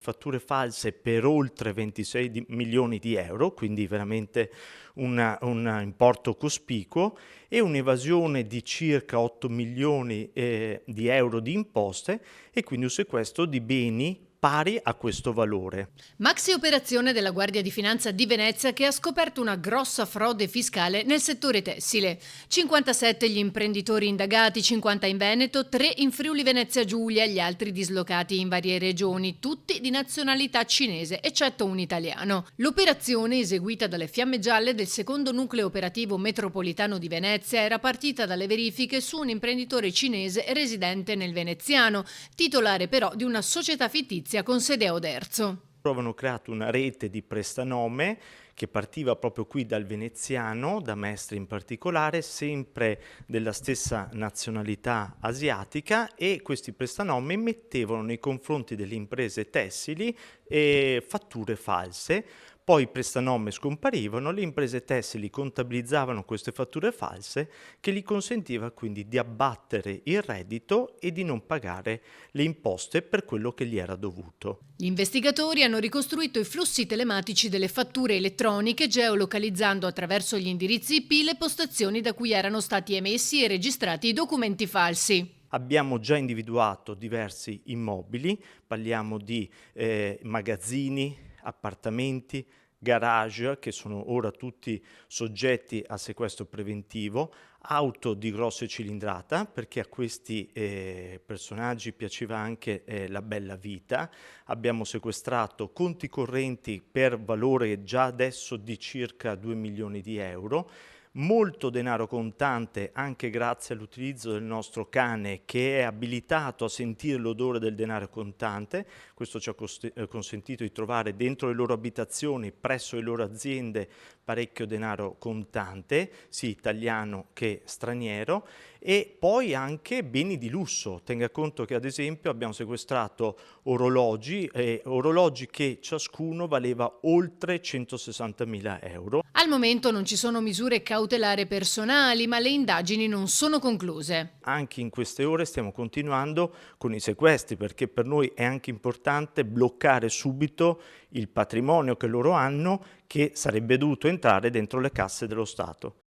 fatture false per oltre 26 milioni di euro, quindi veramente un importo cospicuo, e un'evasione di circa 8 milioni di euro di imposte e quindi un sequestro di beni pari a questo valore. Maxi operazione della Guardia di Finanza di Venezia che ha scoperto una grossa frode fiscale nel settore tessile. 57 gli imprenditori indagati, 50 in Veneto, 3 in Friuli Venezia Giulia, gli altri dislocati in varie regioni, tutti di nazionalità cinese, eccetto un italiano. L'operazione, eseguita dalle Fiamme Gialle del secondo nucleo operativo metropolitano di Venezia, era partita dalle verifiche su un imprenditore cinese residente nel veneziano, titolare però di una società fittizia con sede a Oderzo. Avevano creato una rete di prestanome che partiva proprio qui dal veneziano, da Mestre in particolare, sempre della stessa nazionalità asiatica, e questi prestanomi mettevano nei confronti delle imprese tessili fatture false. Poi i prestanome scomparivano, le imprese tessili contabilizzavano queste fatture false che gli consentiva quindi di abbattere il reddito e di non pagare le imposte per quello che gli era dovuto. Gli investigatori hanno ricostruito i flussi telematici delle fatture elettroniche, geolocalizzando attraverso gli indirizzi IP le postazioni da cui erano stati emessi e registrati i documenti falsi. Abbiamo già individuato diversi immobili, parliamo di magazzini, appartamenti, garage che sono ora tutti soggetti a sequestro preventivo, auto di grosse cilindrata perché a questi personaggi piaceva anche la bella vita. Abbiamo sequestrato conti correnti per valore già adesso di circa 2 milioni di euro. Molto denaro contante anche grazie all'utilizzo del nostro cane che è abilitato a sentire l'odore del denaro contante. Questo ci ha consentito di trovare dentro le loro abitazioni, presso le loro aziende, parecchio denaro contante, sia italiano che straniero, e poi anche beni di lusso. Tenga conto che ad esempio abbiamo sequestrato orologi che ciascuno valeva oltre 160.000 euro. Al momento non ci sono misure cautelari personali, ma le indagini non sono concluse. Anche in queste ore stiamo continuando con i sequestri perché per noi è anche importante bloccare subito il patrimonio che loro hanno che sarebbe dovuto entrare dentro le casse dello Stato.